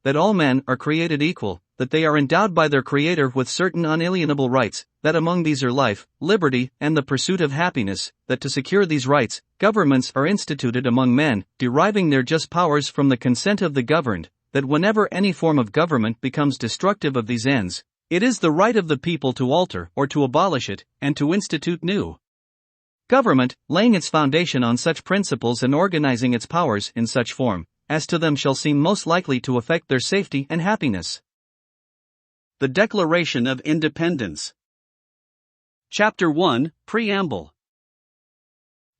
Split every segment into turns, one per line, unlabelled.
that all men are created equal, that they are endowed by their Creator with certain unalienable rights, that among these are life, liberty, and the pursuit of happiness, that to secure these rights, governments are instituted among men, deriving their just powers from the consent of the governed, that whenever any form of government becomes destructive of these ends, it is the right of the people to alter or to abolish it, and to institute new government, laying its foundation on such principles and organizing its powers in such form, as to them shall seem most likely to affect their safety and happiness. The Declaration of Independence. Chapter 1, Preamble.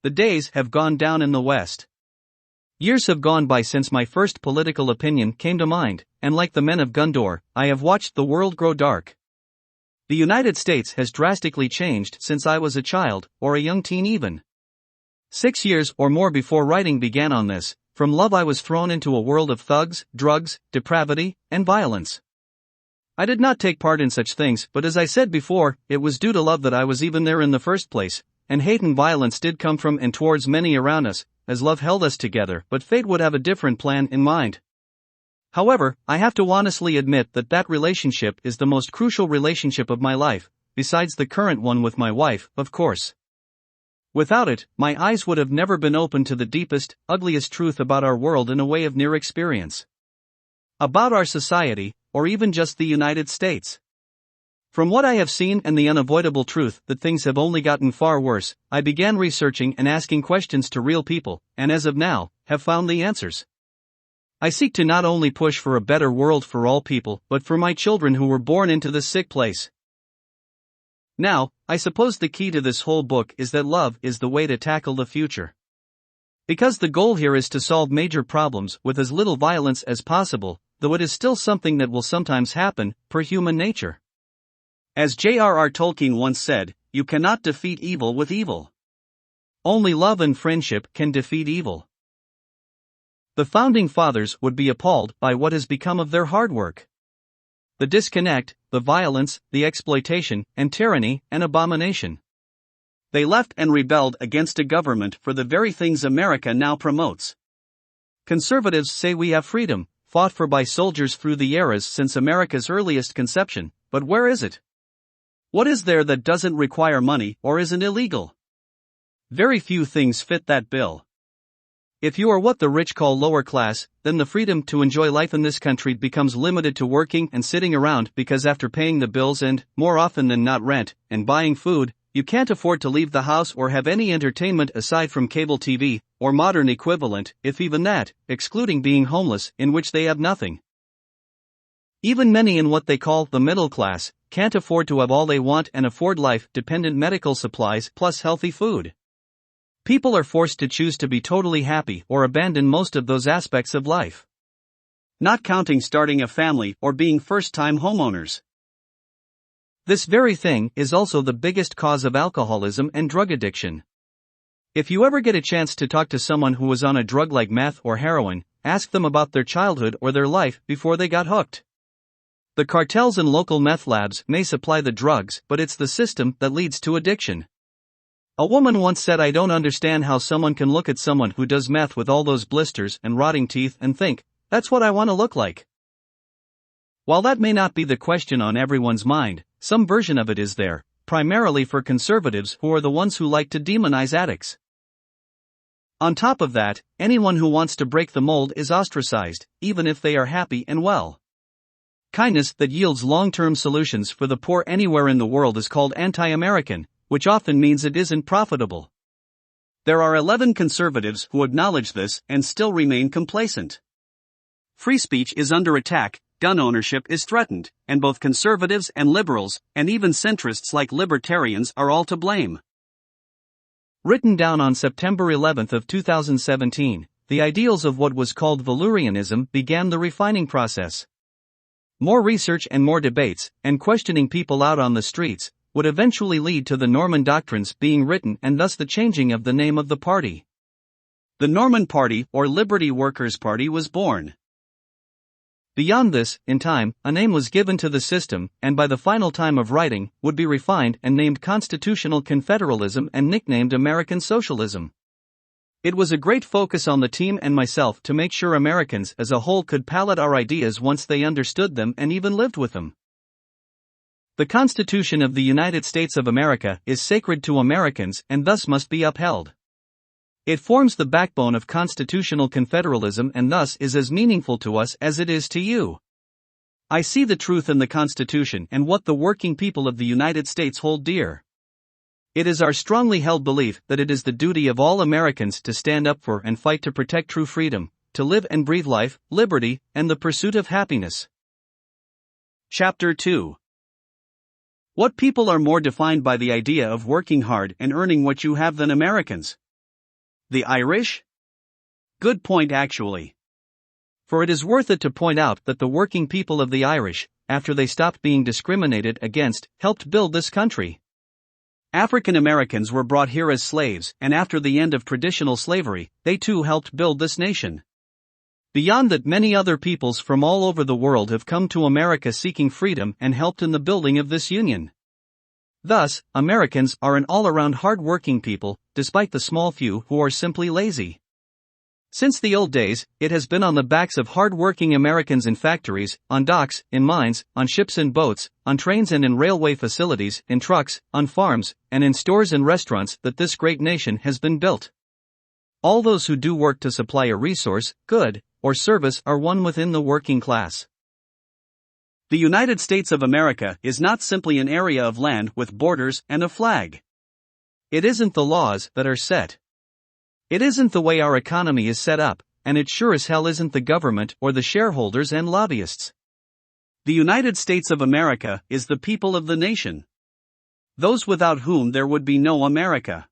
The days have gone down in the West. Years have gone by since my first political opinion came to mind, and like the men of Gondor, I have watched the world grow dark. The United States has drastically changed since I was a child, or a young teen even. 6 years or more before writing began on this, from love I was thrown into a world of thugs, drugs, depravity, and violence. I did not take part in such things, but as I said before, it was due to love that I was even there in the first place, and hate and violence did come from and towards many around us, as love held us together, but fate would have a different plan in mind. However, I have to honestly admit that relationship is the most crucial relationship of my life, besides the current one with my wife, of course. Without it, my eyes would have never been open to the deepest, ugliest truth about our world in a way of near experience. About our society, or even just the United States. From what I have seen and the unavoidable truth that things have only gotten far worse, I began researching and asking questions to real people, and as of now, have found the answers. I seek to not only push for a better world for all people, but for my children who were born into this sick place. Now, I suppose the key to this whole book is that love is the way to tackle the future. Because the goal here is to solve major problems with as little violence as possible, though it is still something that will sometimes happen, per human nature. As J.R.R. Tolkien once said, you cannot defeat evil with evil. Only love and friendship can defeat evil. The founding fathers would be appalled by what has become of their hard work. The disconnect, the violence, the exploitation, and tyranny, and abomination. They left and rebelled against a government for the very things America now promotes. Conservatives say we have freedom, fought for by soldiers through the eras since America's earliest conception, but where is it? What is there that doesn't require money or isn't illegal? Very few things fit that bill. If you are what the rich call lower class, then the freedom to enjoy life in this country becomes limited to working and sitting around because after paying the bills and, more often than not rent, and buying food, you can't afford to leave the house or have any entertainment aside from cable TV, or modern equivalent, if even that, excluding being homeless, in which they have nothing. Even many in what they call the middle class can't afford to have all they want and afford life-dependent medical supplies plus healthy food. People are forced to choose to be totally happy or abandon most of those aspects of life. Not counting starting a family or being first-time homeowners. This very thing is also the biggest cause of alcoholism and drug addiction. If you ever get a chance to talk to someone who was on a drug like meth or heroin, ask them about their childhood or their life before they got hooked. The cartels and local meth labs may supply the drugs, but it's the system that leads to addiction. A woman once said, I don't understand how someone can look at someone who does meth with all those blisters and rotting teeth and think, that's what I want to look like. While that may not be the question on everyone's mind, some version of it is there, primarily for conservatives who are the ones who like to demonize addicts. On top of that, anyone who wants to break the mold is ostracized, even if they are happy and well. Kindness that yields long-term solutions for the poor anywhere in the world is called anti-American, which often means it isn't profitable. There are 11 conservatives who acknowledge this and still remain complacent. Free speech is under attack, gun ownership is threatened, and both conservatives and liberals, and even centrists like libertarians are all to blame. Written down on September 11 of 2017, the ideals of what was called Valurianism began the refining process. More research and more debates, and questioning people out on the streets, would eventually lead to the Norman Doctrines being written and thus the changing of the name of the party. The Norman Party, or Liberty Workers' Party, was born. Beyond this, in time, a name was given to the system, and by the final time of writing, would be refined and named Constitutional Confederalism and nicknamed American Socialism. It was a great focus on the team and myself to make sure Americans as a whole could palate our ideas once they understood them and even lived with them. The Constitution of the United States of America is sacred to Americans and thus must be upheld. It forms the backbone of constitutional confederalism and thus is as meaningful to us as it is to you. I see the truth in the Constitution and what the working people of the United States hold dear. It is our strongly held belief that it is the duty of all Americans to stand up for and fight to protect true freedom, to live and breathe life, liberty, and the pursuit of happiness. Chapter 2. What people are more defined by the idea of working hard and earning what you have than Americans? The Irish? Good point actually. For it is worth it to point out that the working people of the Irish, after they stopped being discriminated against, helped build this country. African Americans were brought here as slaves, and after the end of traditional slavery, they too helped build this nation. Beyond that, many other peoples from all over the world have come to America seeking freedom and helped in the building of this union. Thus, Americans are an all-around hard-working people, despite the small few who are simply lazy. Since the old days, it has been on the backs of hard-working Americans in factories, on docks, in mines, on ships and boats, on trains and in railway facilities, in trucks, on farms, and in stores and restaurants that this great nation has been built. All those who do work to supply a resource, good, or service are one within the working class. The United States of America is not simply an area of land with borders and a flag. It isn't the laws that are set. It isn't the way our economy is set up, and it sure as hell isn't the government or the shareholders and lobbyists. The United States of America is the people of the nation. Those without whom there would be no America.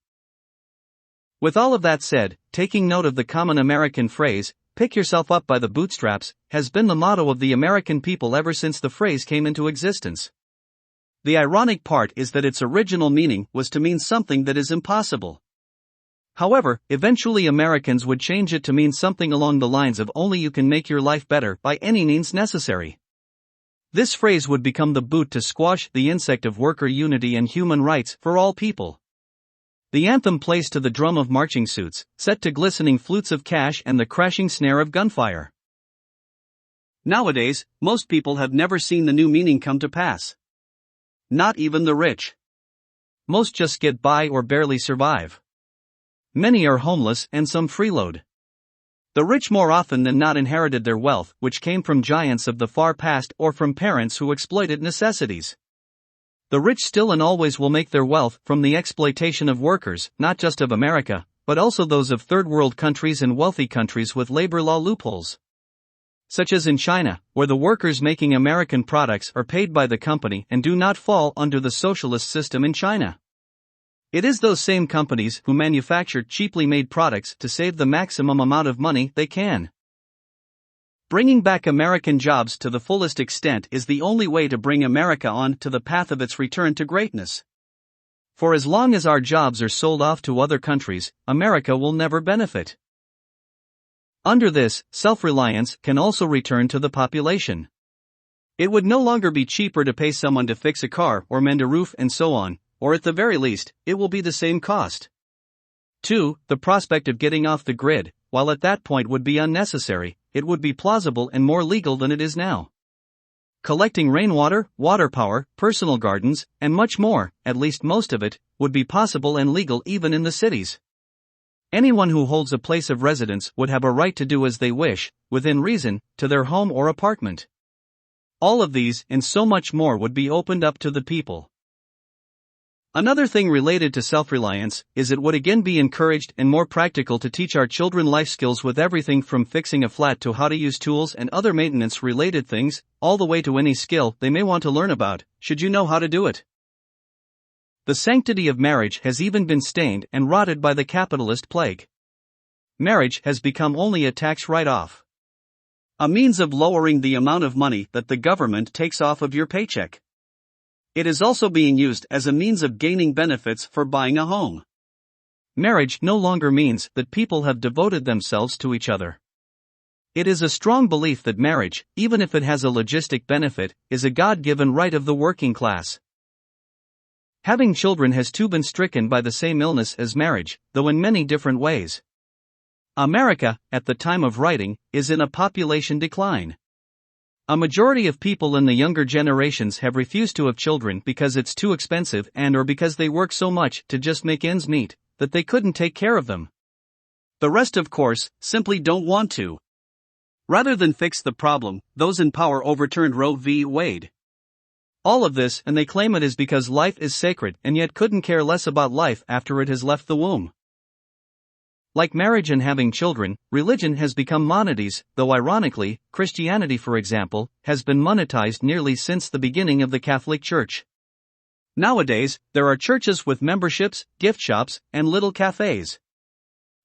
With all of that said, taking note of the common American phrase, "pick yourself up by the bootstraps," has been the motto of the American people ever since the phrase came into existence. The ironic part is that its original meaning was to mean something that is impossible. However, eventually Americans would change it to mean something along the lines of "only you can make your life better by any means necessary." This phrase would become the boot to squash the insect of worker unity and human rights for all people. The anthem plays to the drum of marching suits, set to glistening flutes of cash and the crashing snare of gunfire. Nowadays, most people have never seen the new meaning come to pass. Not even the rich. Most just get by or barely survive. Many are homeless and some freeload. The rich more often than not inherited their wealth, which came from giants of the far past or from parents who exploited necessities. The rich still and always will make their wealth from the exploitation of workers, not just of America, but also those of third world countries and wealthy countries with labor law loopholes. Such as in China, where the workers making American products are paid by the company and do not fall under the socialist system in China. It is those same companies who manufacture cheaply made products to save the maximum amount of money they can. Bringing back American jobs to the fullest extent is the only way to bring America on to the path of its return to greatness. For as long as our jobs are sold off to other countries, America will never benefit. Under this, self-reliance can also return to the population. It would no longer be cheaper to pay someone to fix a car or mend a roof and so on, or at the very least, it will be the same cost. 2. The prospect of getting off the grid, while at that point would be unnecessary, it would be plausible and more legal than it is now. Collecting rainwater, water power, personal gardens, and much more, at least most of it, would be possible and legal even in the cities. Anyone who holds a place of residence would have a right to do as they wish, within reason, to their home or apartment. All of these and so much more would be opened up to the people. Another thing related to self-reliance is it would again be encouraged and more practical to teach our children life skills with everything from fixing a flat to how to use tools and other maintenance-related things, all the way to any skill they may want to learn about, should you know how to do it. The sanctity of marriage has even been stained and rotted by the capitalist plague. Marriage has become only a tax write-off. A means of lowering the amount of money that the government takes off of your paycheck. It is also being used as a means of gaining benefits for buying a home. Marriage no longer means that people have devoted themselves to each other. It is a strong belief that marriage, even if it has a logistic benefit, is a God-given right of the working class. Having children has too been stricken by the same illness as marriage, though in many different ways. America, at the time of writing, is in a population decline. A majority of people in the younger generations have refused to have children because it's too expensive or because they work so much to just make ends meet, that they couldn't take care of them. The rest, of course, simply don't want to. Rather than fix the problem, those in power overturned Roe v. Wade. All of this, and they claim it is because life is sacred and yet couldn't care less about life after it has left the womb. Like marriage and having children, religion has become monetize, though ironically, Christianity, for example, has been monetized nearly since the beginning of the Catholic Church. Nowadays, there are churches with memberships, gift shops, and little cafes.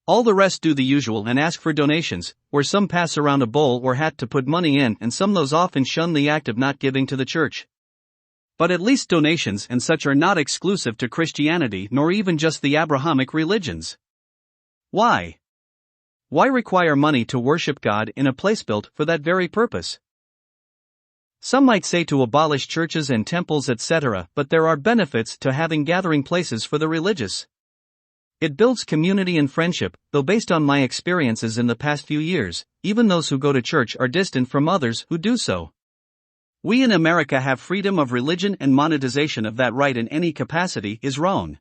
All the rest do the usual and ask for donations, where some pass around a bowl or hat to put money in, and some those often shun the act of not giving to the church. But at least donations and such are not exclusive to Christianity nor even just the Abrahamic religions. Why? Why require money to worship God in a place built for that very purpose? Some might say to abolish churches and temples, etc., but there are benefits to having gathering places for the religious. It builds community and friendship, though based on my experiences in the past few years, even those who go to church are distant from others who do so. We in America have freedom of religion, and monetization of that right in any capacity is wrong.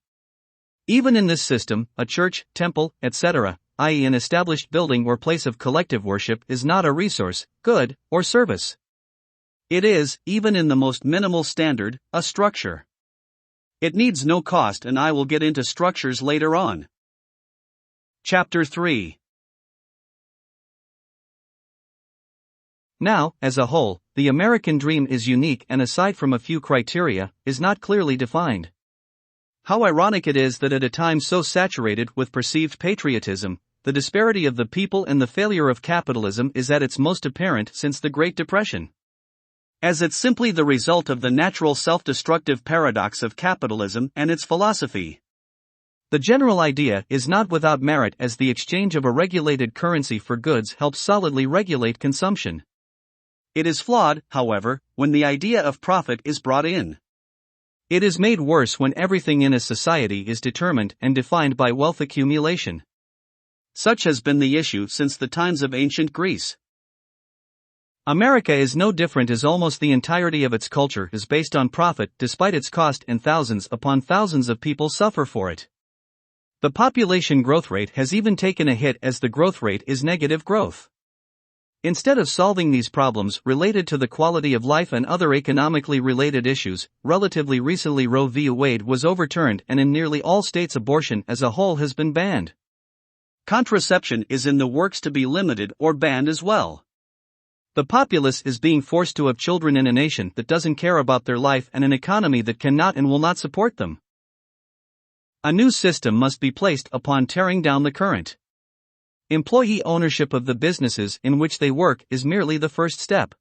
Even in this system, a church, temple, etc., i.e. an established building or place of collective worship, is not a resource, good, or service. It is, even in the most minimal standard, a structure. It needs no cost, and I will get into structures later on. Chapter 3. Now, as a whole, the American dream is unique and, aside from a few criteria, is not clearly defined. How ironic it is that at a time so saturated with perceived patriotism, the disparity of the people and the failure of capitalism is at its most apparent since the Great Depression. As it's simply the result of the natural self-destructive paradox of capitalism and its philosophy. The general idea is not without merit, as the exchange of a regulated currency for goods helps solidly regulate consumption. It is flawed, however, when the idea of profit is brought in. It is made worse when everything in a society is determined and defined by wealth accumulation. Such has been the issue since the times of ancient Greece. America is no different, as almost the entirety of its culture is based on profit, despite its cost, and thousands upon thousands of people suffer for it. The population growth rate has even taken a hit, as the growth rate is negative growth. Instead of solving these problems related to the quality of life and other economically related issues, relatively recently Roe v. Wade was overturned, and in nearly all states abortion as a whole has been banned. Contraception is in the works to be limited or banned as well. The populace is being forced to have children in a nation that doesn't care about their life and an economy that cannot and will not support them. A new system must be placed upon tearing down the current. Employee ownership of the businesses in which they work is merely the first step.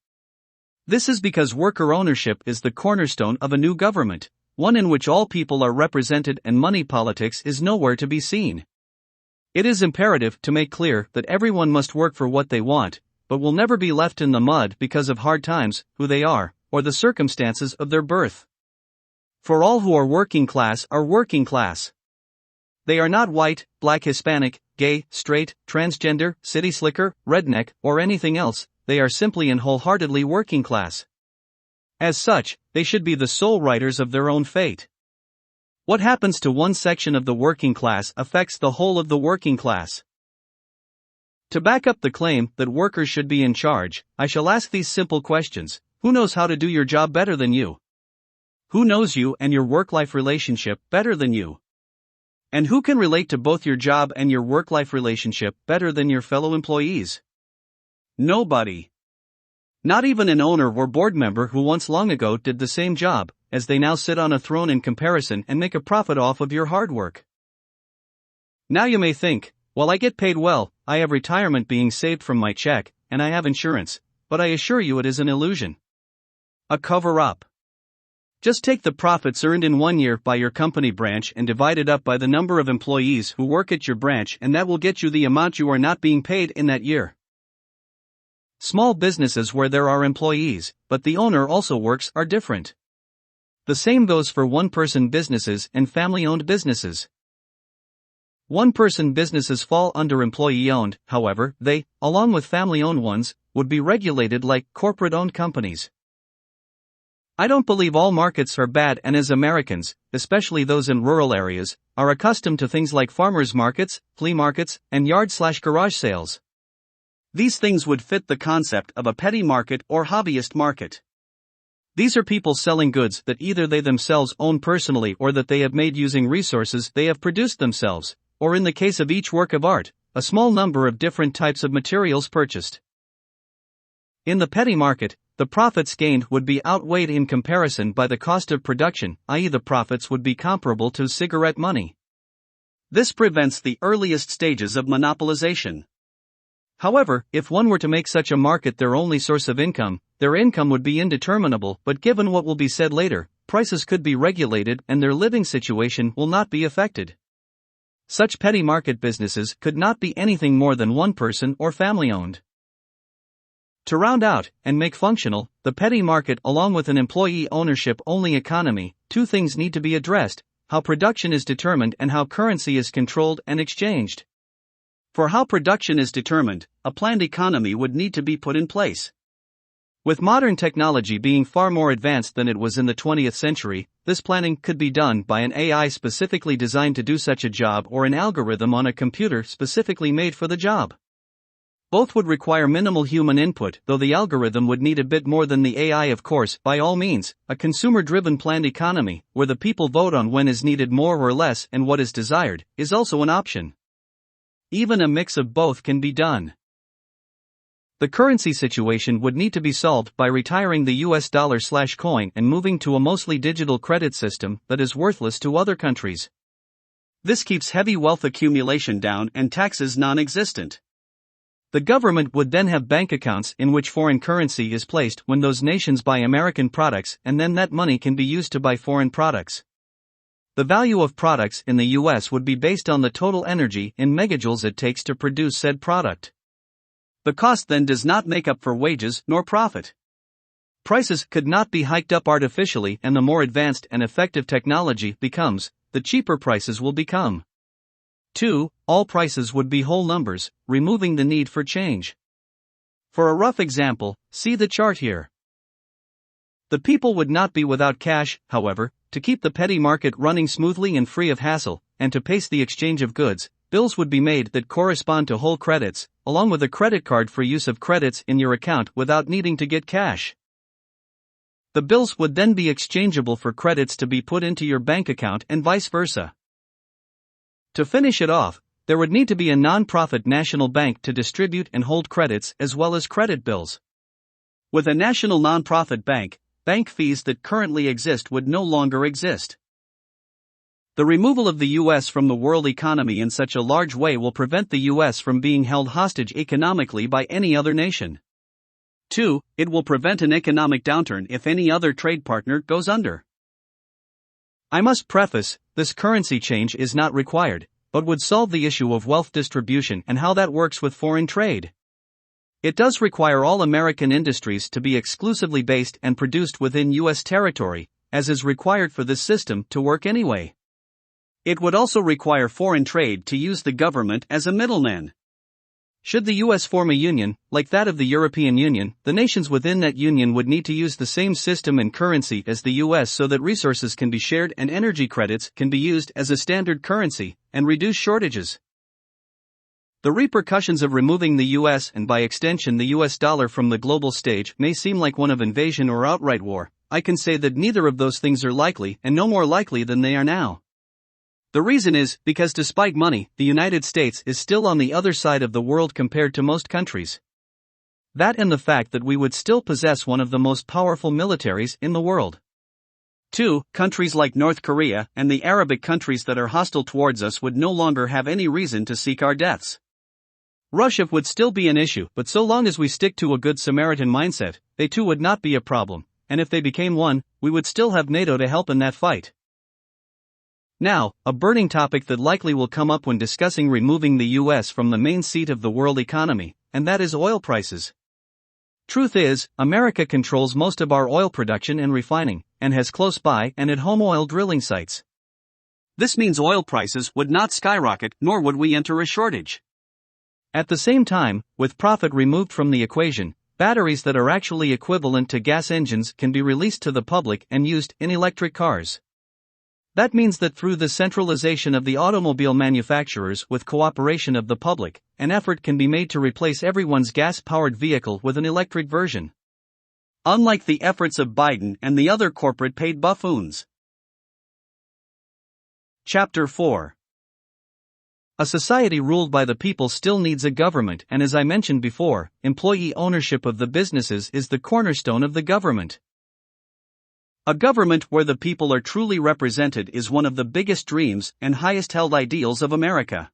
This is because worker ownership is the cornerstone of a new government, one in which all people are represented and money politics is nowhere to be seen. It is imperative to make clear that everyone must work for what they want, but will never be left in the mud because of hard times, who they are, or the circumstances of their birth. For all who are working class are working class. They are not white, black, Hispanic, gay, straight, transgender, city slicker, redneck, or anything else. They are simply and wholeheartedly working class. As such, they should be the sole writers of their own fate. What happens to one section of the working class affects the whole of the working class. To back up the claim that workers should be in charge, I shall ask these simple questions. Who knows how to do your job better than you? Who knows you and your work-life relationship better than you? And who can relate to both your job and your work-life relationship better than your fellow employees? Nobody. Not even an owner or board member who once long ago did the same job, as they now sit on a throne in comparison and make a profit off of your hard work. Now you may think, well, I get paid well, I have retirement being saved from my check, and I have insurance, but I assure you it is an illusion. A cover-up. Just take the profits earned in 1 year by your company branch and divide it up by the number of employees who work at your branch, and that will get you the amount you are not being paid in that year. Small businesses where there are employees, but the owner also works, are different. The same goes for one-person businesses and family-owned businesses. One-person businesses fall under employee-owned, however, they, along with family-owned ones, would be regulated like corporate-owned companies. I don't believe all markets are bad, and as Americans, especially those in rural areas, are accustomed to things like farmers markets, flea markets, and yard/garage sales. These things would fit the concept of a petty market or hobbyist market. These are people selling goods that either they themselves own personally or that they have made using resources they have produced themselves, or in the case of each work of art, a small number of different types of materials purchased. In the petty market, the profits gained would be outweighed in comparison by the cost of production, i.e. the profits would be comparable to cigarette money. This prevents the earliest stages of monopolization. However, if one were to make such a market their only source of income, their income would be indeterminable, but given what will be said later, prices could be regulated and their living situation will not be affected. Such petty market businesses could not be anything more than one-person or family-owned. To round out and make functional the petty market along with an employee ownership-only economy, two things need to be addressed: how production is determined and how currency is controlled and exchanged. For how production is determined, a planned economy would need to be put in place. With modern technology being far more advanced than it was in the 20th century, this planning could be done by an AI specifically designed to do such a job or an algorithm on a computer specifically made for the job. Both would require minimal human input, though the algorithm would need a bit more than the AI, of course. By all means, a consumer-driven planned economy, where the people vote on when is needed more or less and what is desired, is also an option. Even a mix of both can be done. The currency situation would need to be solved by retiring the US dollar/coin and moving to a mostly digital credit system that is worthless to other countries. This keeps heavy wealth accumulation down and taxes non-existent. The government would then have bank accounts in which foreign currency is placed when those nations buy American products, and then that money can be used to buy foreign products. The value of products in the US would be based on the total energy in megajoules it takes to produce said product. The cost then does not make up for wages nor profit. Prices could not be hiked up artificially, and the more advanced and effective technology becomes, the cheaper prices will become. 2. All prices would be whole numbers, removing the need for change. For a rough example, see the chart here. The people would not be without cash, however, to keep the petty market running smoothly and free of hassle, and to pace the exchange of goods. Bills would be made that correspond to whole credits, along with a credit card for use of credits in your account without needing to get cash. The bills would then be exchangeable for credits to be put into your bank account and vice versa. To finish it off, there would need to be a non-profit national bank to distribute and hold credits as well as credit bills. With a national non-profit bank, bank fees that currently exist would no longer exist. The removal of the US from the world economy in such a large way will prevent the US from being held hostage economically by any other nation. 2. It will prevent an economic downturn if any other trade partner goes under. I must preface, this currency change is not required, but would solve the issue of wealth distribution and how that works with foreign trade. It does require all American industries to be exclusively based and produced within US territory, as is required for this system to work anyway. It would also require foreign trade to use the government as a middleman. Should the US form a union, like that of the European Union, the nations within that union would need to use the same system and currency as the US so that resources can be shared and energy credits can be used as a standard currency, and reduce shortages. The repercussions of removing the US and by extension the US dollar from the global stage may seem like one of invasion or outright war. I can say that neither of those things are likely, and no more likely than they are now. The reason is, because despite money, the United States is still on the other side of the world compared to most countries. That and the fact that we would still possess one of the most powerful militaries in the world. 2. Countries like North Korea and the Arabic countries that are hostile towards us would no longer have any reason to seek our deaths. Russia would still be an issue, but so long as we stick to a good Samaritan mindset, they too would not be a problem, and if they became one, we would still have NATO to help in that fight. Now, a burning topic that likely will come up when discussing removing the US from the main seat of the world economy, and that is oil prices. Truth is, America controls most of our oil production and refining, and has close by and at-home oil drilling sites.
This means oil prices would not skyrocket, nor would we enter a shortage.
At the same time, with profit removed from the equation, batteries that are actually equivalent to gas engines can be released to the public and used in electric cars. That means that through the centralization of the automobile manufacturers with cooperation of the public, an effort can be made to replace everyone's gas-powered vehicle with an electric version.
Unlike the efforts of Biden and the other corporate-paid buffoons. Chapter 4.
A society ruled by the people still needs a government, and as I mentioned before, employee ownership of the businesses is the cornerstone of the government.
A government where the people are truly represented is one of the biggest dreams and highest held ideals of America.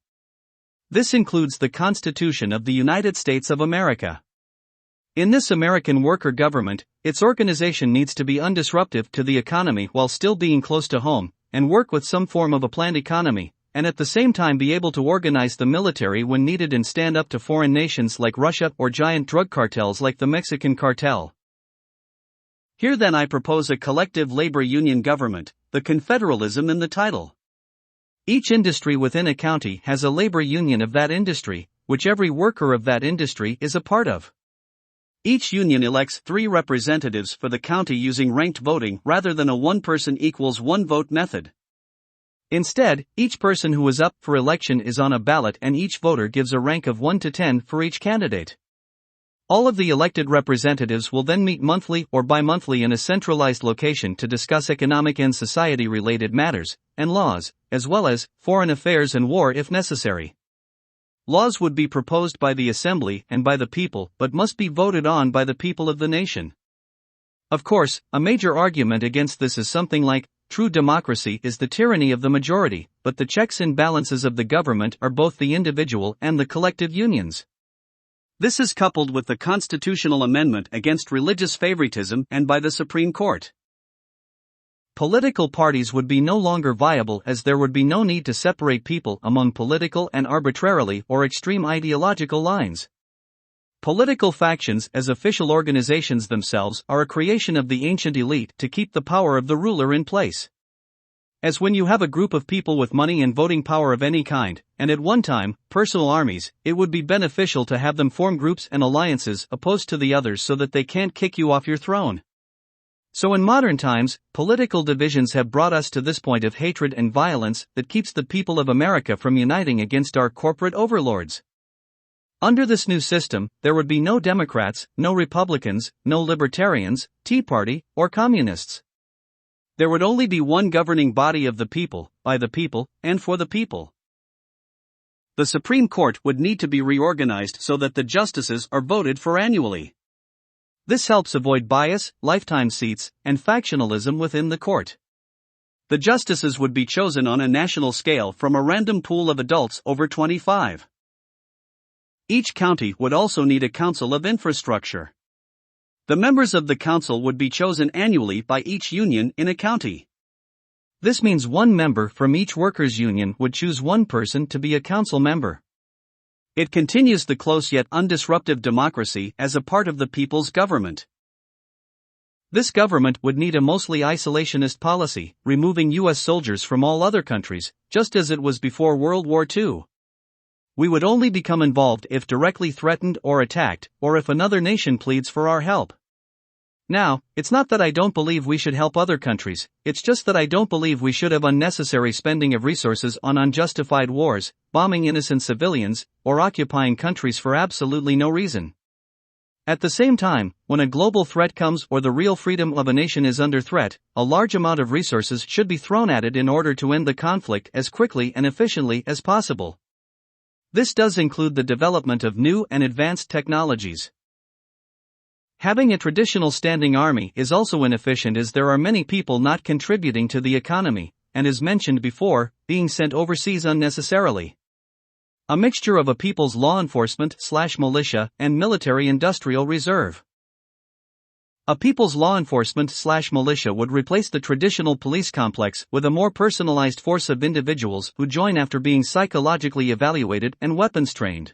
This includes the Constitution of the United States of America. In this American worker government, its organization needs to be undisruptive to the economy while still being close to home, and work with some form of a planned economy, and at the same time be able to organize the military when needed and stand up to foreign nations like Russia or giant drug cartels like the Mexican cartel.
Here then I propose a collective labor union government, the Confederalism in the title.
Each industry within a county has a labor union of that industry, which every worker of that industry is a part of.
Each union elects 3 representatives for the county using ranked voting rather than a one-person equals one vote method.
Instead, each person who is up for election is on a ballot and each voter gives a rank of 1 to 10 for each candidate. All of the elected representatives will then meet monthly or bi-monthly in a centralized location to discuss economic and society-related matters, and laws, as well as foreign affairs and war if necessary. Laws would be proposed by the Assembly and by the people but must be voted on by the people of the nation. Of course, a major argument against this is something like, true democracy is the tyranny of the majority, but the checks and balances of the government are both the individual and the collective unions.
This is coupled with the constitutional amendment against religious favoritism and by the Supreme Court.
Political parties would be no longer viable as there would be no need to separate people among political and arbitrarily or extreme ideological lines. Political factions as official organizations themselves are a creation of the ancient elite to keep the power of the ruler in place. As when you have a group of people with money and voting power of any kind, and at one time, personal armies, it would be beneficial to have them form groups and alliances opposed to the others so that they can't kick you off your throne. So in modern times, political divisions have brought us to this point of hatred and violence that keeps the people of America from uniting against our corporate overlords. Under this new system, there would be no Democrats, no Republicans, no Libertarians, Tea Party, or Communists. There would only be one governing body of the people, by the people, and for the people. The Supreme Court would need to be reorganized so that the justices are voted for annually. This helps avoid bias, lifetime seats, and factionalism within the court. The justices would be chosen on a national scale from a random pool of adults over 25. Each county would also need a council of infrastructure. The members of the council would be chosen annually by each union in a county. This means one member from each workers' union would choose one person to be a council member. It continues the close yet undisruptive democracy as a part of the people's government. This government would need a mostly isolationist policy, removing U.S. soldiers from all other countries, just as it was before World War II. We would only become involved if directly threatened or attacked, or if another nation pleads for our help. Now, it's not that I don't believe we should help other countries, it's just that I don't believe we should have unnecessary spending of resources on unjustified wars, bombing innocent civilians, or occupying countries for absolutely no reason. At the same time, when a global threat comes or the real freedom of a nation is under threat, a large amount of resources should be thrown at it in order to end the conflict as quickly and efficiently as possible. This does include the development of new and advanced technologies. Having a traditional standing army is also inefficient as there are many people not contributing to the economy, and as mentioned before, being sent overseas unnecessarily. A mixture of a people's law enforcement/militia and military-industrial reserve. A people's law enforcement/militia would replace the traditional police complex with a more personalized force of individuals who join after being psychologically evaluated and weapons trained.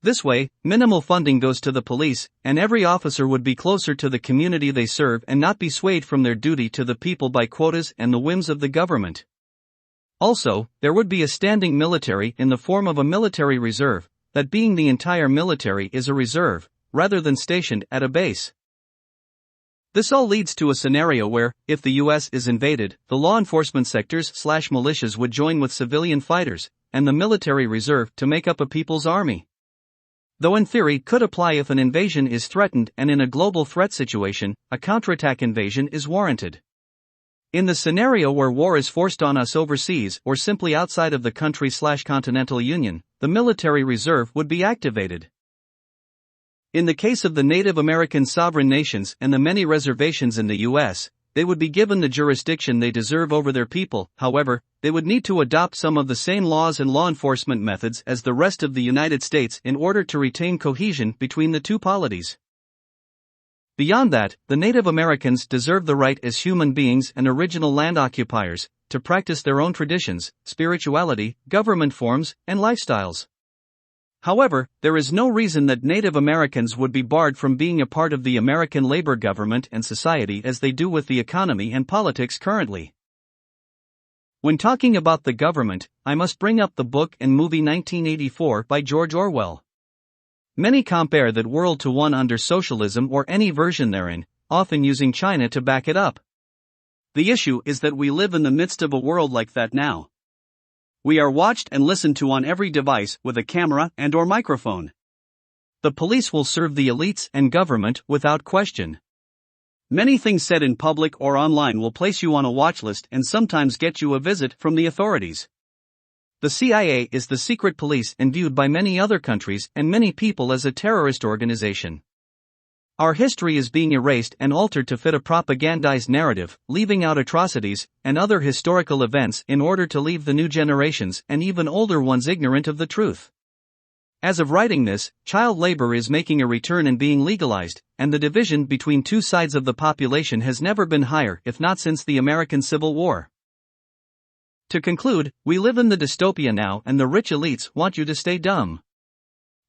This way, minimal funding goes to the police, and every officer would be closer to the community they serve and not be swayed from their duty to the people by quotas and the whims of the government. Also, there would be a standing military in the form of a military reserve, that being the entire military is a reserve, rather than stationed at a base. This all leads to a scenario where, if the US is invaded, the law enforcement sectors/militias would join with civilian fighters, and the military reserve to make up a people's army. Though in theory could apply if an invasion is threatened and in a global threat situation, a counterattack invasion is warranted. In the scenario where war is forced on us overseas or simply outside of the country/continental union, the military reserve would be activated. In the case of the Native American sovereign nations and the many reservations in the U.S., they would be given the jurisdiction they deserve over their people. However, they would need to adopt some of the same laws and law enforcement methods as the rest of the United States in order to retain cohesion between the two polities. Beyond that, the Native Americans deserve the right as human beings and original land occupiers to practice their own traditions, spirituality, government forms, and lifestyles. However, there is no reason that Native Americans would be barred from being a part of the American labor government and society as they do with the economy and politics currently. When talking about the government, I must bring up the book and movie 1984 by George Orwell. Many compare that world to one under socialism or any version therein, often using China to back it up. The issue is that we live in the midst of a world like that now. We are watched and listened to on every device with a camera and/or microphone. The police will serve the elites and government without question. Many things said in public or online will place you on a watch list and sometimes get you a visit from the authorities. The CIA is the secret police and viewed by many other countries and many people as a terrorist organization. Our history is being erased and altered to fit a propagandized narrative, leaving out atrocities and other historical events in order to leave the new generations and even older ones ignorant of the truth. As of writing this, child labor is making a return and being legalized, and the division between two sides of the population has never been higher, if not since the American Civil War. To conclude, we live in the dystopia now, and the rich elites want you to stay dumb.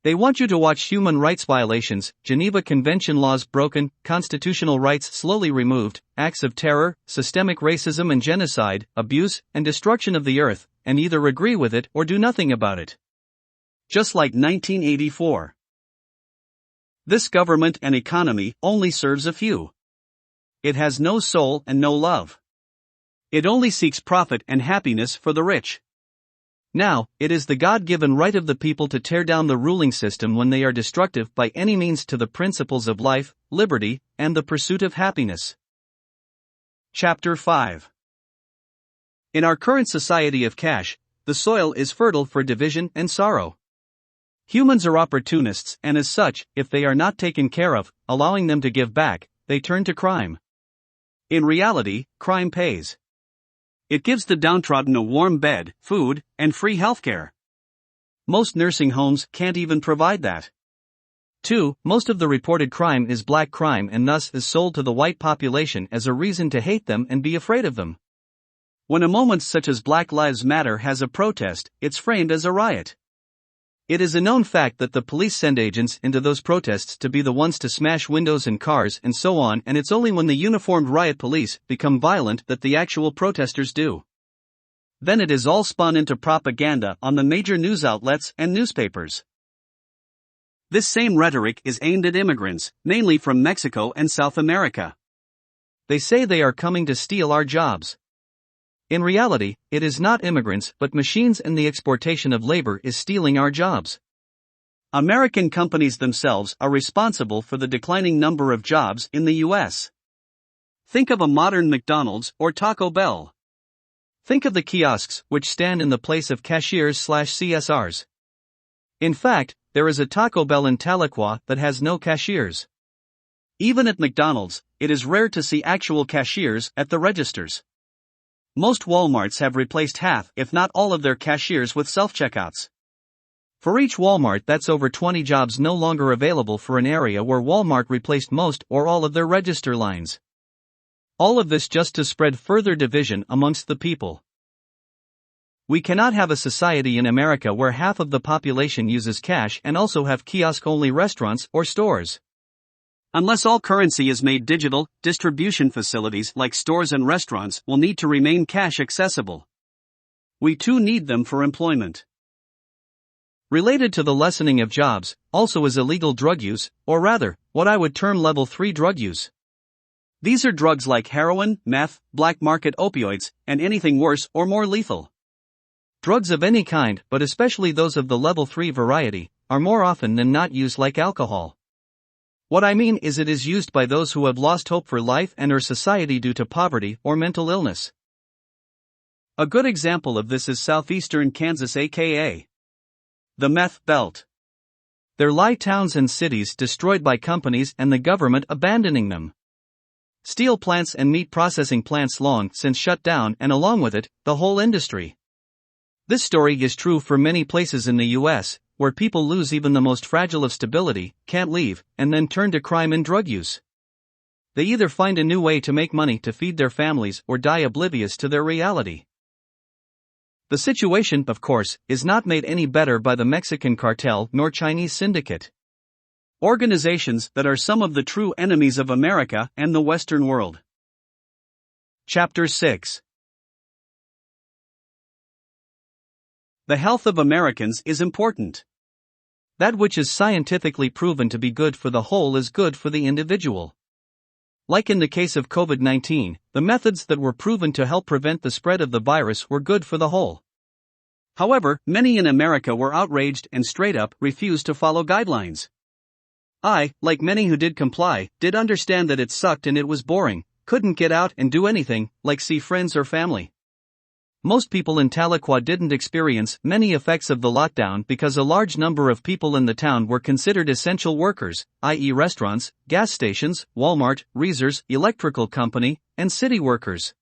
They want you to watch human rights violations, Geneva Convention laws broken, constitutional rights slowly removed, acts of terror, systemic racism and genocide, abuse, and destruction of the earth, and either agree with it or do nothing about it. Just like 1984. This government and economy only serves a few. It has no soul and no love. It only seeks profit and happiness for the rich. Now, it is the God-given right of the people to tear down the ruling system when they are destructive by any means to the principles of life, liberty, and the pursuit of happiness. Chapter 5. In our current society of cash, the soil is fertile for division and sorrow. Humans are opportunists, and as such, if they are not taken care of, allowing them to give back, they turn to crime. In reality, crime pays. It gives the downtrodden a warm bed, food, and free healthcare. Most nursing homes can't even provide that. 2. Most of the reported crime is black crime and thus is sold to the white population as a reason to hate them and be afraid of them. When a moment such as Black Lives Matter has a protest, it's framed as a riot. It is a known fact that the police send agents into those protests to be the ones to smash windows and cars and so on, and it's only when the uniformed riot police become violent that the actual protesters do. Then it is all spun into propaganda on the major news outlets and newspapers. This same rhetoric is aimed at immigrants, mainly from Mexico and South America. They say they are coming to steal our jobs. In reality, it is not immigrants but machines, and the exportation of labor is stealing our jobs. American companies themselves are responsible for the declining number of jobs in the U.S. Think of a modern McDonald's or Taco Bell. Think of the kiosks which stand in the place of cashiers/CSRs. In fact, there is a Taco Bell in Tahlequah that has no cashiers. Even at McDonald's, it is rare to see actual cashiers at the registers. Most Walmarts have replaced half, if not all, of their cashiers with self-checkouts. For each Walmart, that's over 20 jobs no longer available for an area where Walmart replaced most or all of their register lines. All of this just to spread further division amongst the people. We cannot have a society in America where half of the population uses cash and also have kiosk-only restaurants or stores. Unless all currency is made digital, distribution facilities like stores and restaurants will need to remain cash accessible.
We too need them for employment.
Related to the lessening of jobs, also is illegal drug use, or rather, what I would term level 3 drug use.
These are drugs like heroin, meth, black market opioids, and anything worse or more lethal.
Drugs of any kind, but especially those of the level 3 variety, are more often than not used like alcohol. What I mean is it is used by those who have lost hope for life and or society due to poverty or mental illness.
A good example of this is southeastern Kansas, aka the meth belt.
There lie towns and cities destroyed by companies and the government abandoning them. Steel plants and meat processing plants long since shut down, and along with it, the whole industry. This story is true for many places in the US, where people lose even the most fragile of stability, can't leave, and then turn to crime and drug use. They either find a new way to make money to feed their families or die oblivious to their reality. The situation, of course, is not made any better by the Mexican cartel nor Chinese syndicate.
Organizations that are some of the true enemies of America and the Western world.
Chapter 6.
The health of Americans is important.
That which is scientifically proven to be good for the whole is good for the individual. Like in the case of COVID-19, the methods that were proven to help prevent the spread of the virus were good for the whole.
However, many in America were outraged and straight up refused to follow guidelines. I, like many who did comply, did understand that it sucked and it was boring, couldn't get out and do anything, like see friends or family. Most people in Tahlequah didn't experience many effects of the lockdown because a large number of people in the town were considered essential workers, i.e. restaurants, gas stations, Walmart, Reesers, electrical company, and city workers.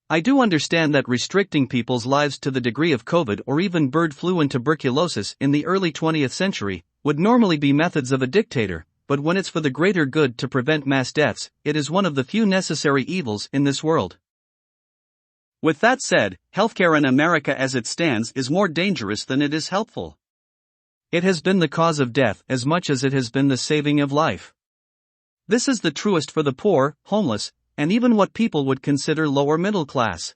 I do understand that restricting people's lives to the degree of COVID or even bird flu and tuberculosis in the early 20th century would normally be methods of a dictator, but when it's for the greater good to prevent mass deaths, it is one of the few necessary evils in this world. With that said, healthcare in America as it stands is more dangerous than it is helpful.
It has been the cause of death as much as it has been the saving of life. This is the truest for the poor, homeless, and even what people would consider lower middle class.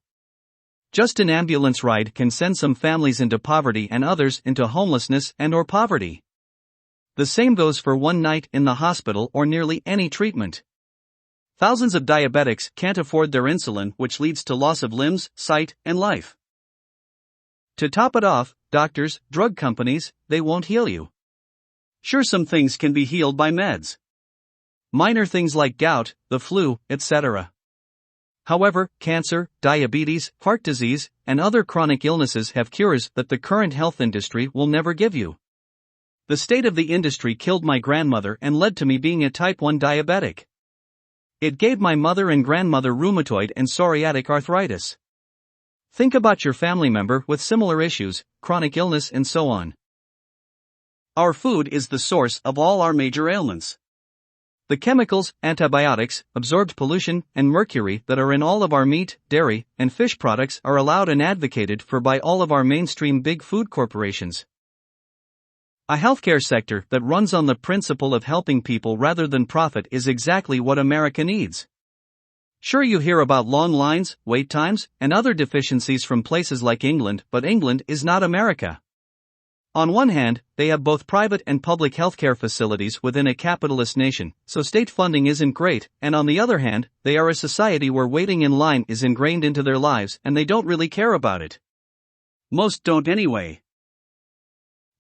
Just an ambulance ride can send some families into poverty and others into homelessness and or poverty. The same goes for one night in the hospital or nearly any treatment. Thousands of diabetics can't afford their insulin, which leads to loss of limbs, sight, and life. To top it off, doctors, drug companies, they won't heal you. Sure, some things can be healed by meds. Minor things like gout, the flu, etc. However, cancer, diabetes, heart disease, and other chronic illnesses have cures that the current health industry will never give you. The state of the industry killed my grandmother and led to me being a type 1 diabetic. It gave my mother and grandmother rheumatoid and psoriatic arthritis. Think about your family member with similar issues, chronic illness and so on.
Our food is the source of all our major ailments.
The chemicals, antibiotics, absorbed pollution, and mercury that are in all of our meat, dairy, and fish products are allowed and advocated for by all of our mainstream big food corporations. A healthcare sector that runs on the principle of helping people rather than profit is exactly what America needs. Sure, you hear about long lines, wait times, and other deficiencies from places like England, but England is not America. On one hand, they have both private and public healthcare facilities within a capitalist nation, so state funding isn't great, and on the other hand, they are a society where waiting in line is ingrained into their lives and they don't really care about it.
Most don't anyway.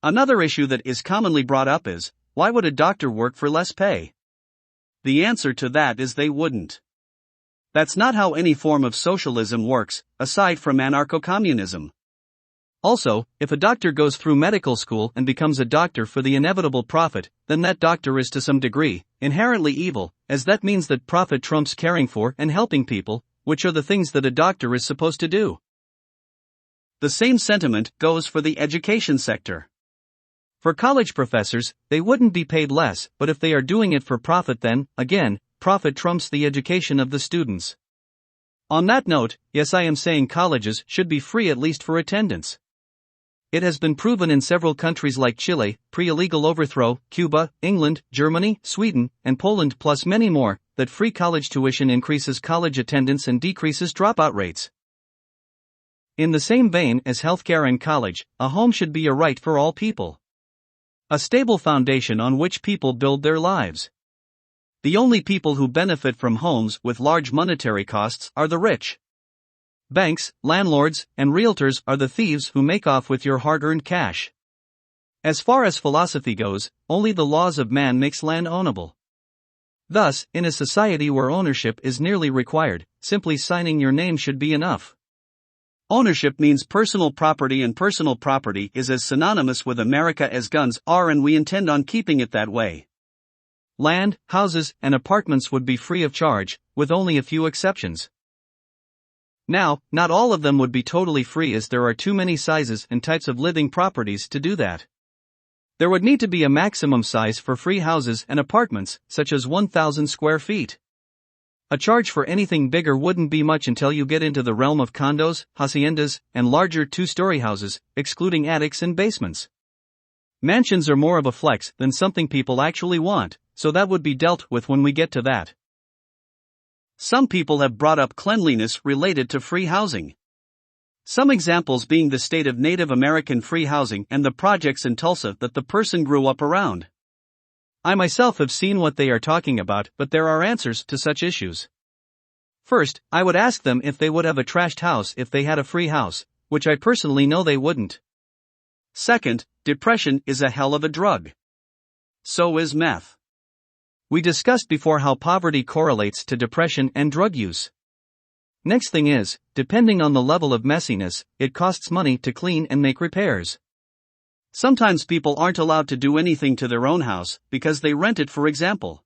Another issue that is commonly brought up is, why would a doctor work for less pay? The answer to that is they wouldn't. That's not how any form of socialism works, aside from anarcho-communism. Also, if a doctor goes through medical school and becomes a doctor for the inevitable profit, then that doctor is to some degree inherently evil, as that means that profit trumps caring for and helping people, which are the things that a doctor is supposed to do. The same sentiment goes for the education sector. For college professors, they wouldn't be paid less, but if they are doing it for profit, then, again, profit trumps the education of the students. On that note, yes, I am saying colleges should be free at least for attendance. It has been proven in several countries like Chile, pre-illegal overthrow, Cuba, England, Germany, Sweden, and Poland plus many more, that free college tuition increases college attendance and decreases dropout rates.
In the same vein as healthcare and college, a home should be a right for all people. A stable foundation on which people build their lives. The only people who benefit from homes with large monetary costs are the rich. Banks, landlords, and realtors are the thieves who make off with your hard-earned cash. As far as philosophy goes, only the laws of man makes land ownable. Thus, in a society where ownership is nearly required, simply signing your name should be enough.
Ownership means personal property, and personal property is as synonymous with America as guns are, and we intend on keeping it that way.
Land, houses, and apartments would be free of charge, with only a few exceptions. Now, not all of them would be totally free, as there are too many sizes and types of living properties to do that. There would need to be a maximum size for free houses and apartments, such as 1,000 square feet. A charge for anything bigger wouldn't be much until you get into the realm of condos, haciendas, and larger two-story houses, excluding attics and basements. Mansions are more of a flex than something people actually want, so that would be dealt with when we get to that.
Some people have brought up cleanliness related to free housing. Some examples being the state of Native American free housing and the projects in Tulsa that the person grew up around.
I myself have seen what they are talking about, but there are answers to such issues. First, I would ask them if they would have a trashed house if they had a free house, which I personally know they wouldn't.
Second, depression is a hell of a drug. So is meth.
We discussed before how poverty correlates to depression and drug use. Next thing is, depending on the level of messiness, it costs money to clean and make repairs.
Sometimes people aren't allowed to do anything to their own house because they rent it, for example.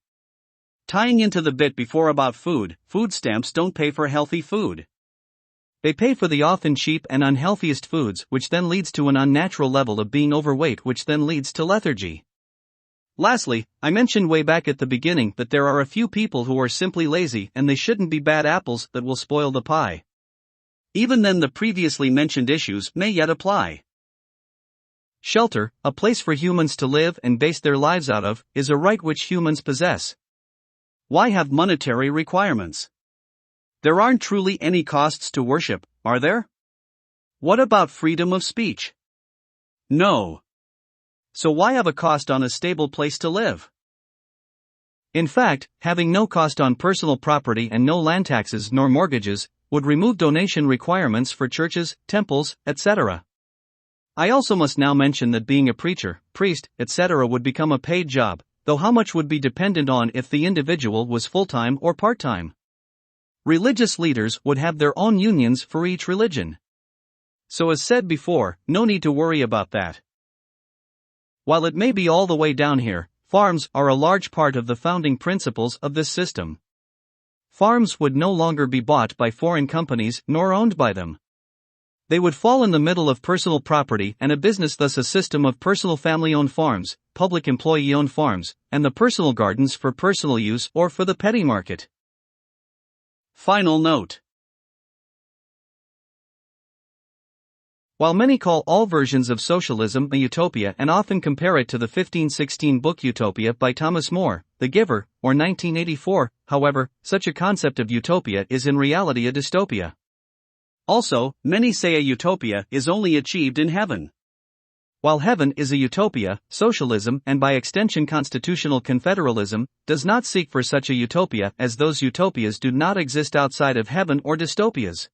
Tying into the bit before about food stamps don't pay for healthy food.
They pay for the often cheap and unhealthiest foods, which then leads to an unnatural level of being overweight, which then leads to lethargy. Lastly, I mentioned way back at the beginning that there are a few people who are simply lazy, and they shouldn't be bad apples that will spoil the pie. Even then, the previously mentioned issues may yet apply. Shelter, a place for humans to live and base their lives out of, is a right which humans possess.
Why have monetary requirements? There aren't truly any costs to worship, are there? What about freedom of speech? No. So why have a cost on a stable place to live?
In fact, having no cost on personal property and no land taxes nor mortgages would remove donation requirements for churches, temples, etc. I also must now mention that being a preacher, priest, etc. would become a paid job, though how much would be dependent on if the individual was full-time or part-time. Religious leaders would have their own unions for each religion. So as said before, no need to worry about that. While it may be all the way down here, farms are a large part of the founding principles of this system. Farms would no longer be bought by foreign companies nor owned by them. They would fall in the middle of personal property and a business, thus a system of personal family-owned farms, public employee-owned farms, and the personal gardens for personal use or for the petty market.
Final note.
While many call all versions of socialism a utopia and often compare it to the 1516 book Utopia by Thomas More, The Giver, or 1984, however, such a concept of utopia is in reality a dystopia.
Also, many say a utopia is only achieved in heaven.
While heaven is a utopia, socialism, and by extension constitutional confederalism, does not seek for such a utopia, as those utopias do not exist outside of heaven or dystopias.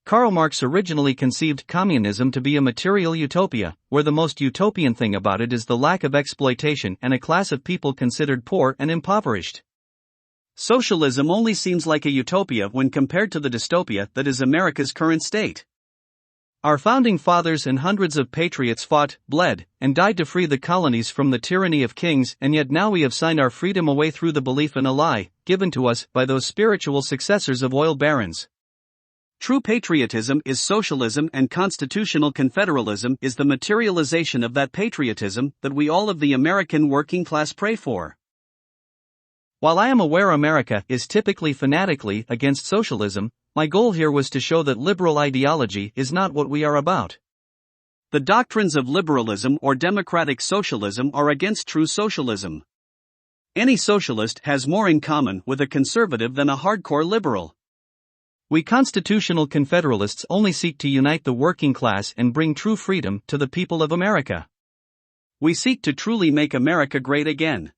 Karl Marx originally conceived communism to be a material utopia, where the most utopian thing about it is the lack of exploitation and a class of people considered poor and impoverished.
Socialism only seems like a utopia when compared to the dystopia that is America's current state.
Our founding fathers and hundreds of patriots fought, bled, and died to free the colonies from the tyranny of kings, and yet now we have signed our freedom away through the belief in a lie, given to us by those spiritual successors of oil barons.
True patriotism is socialism, and constitutional confederalism is the materialization of that patriotism that we all of the American working class pray for.
While I am aware America is typically fanatically against socialism, my goal here was to show that liberal ideology is not what we are about.
The doctrines of liberalism or democratic socialism are against true socialism. Any socialist has more in common with a conservative than a hardcore liberal.
We constitutional Confederalists only seek to unite the working class and bring true freedom to the people of America.
We seek to truly make America great again.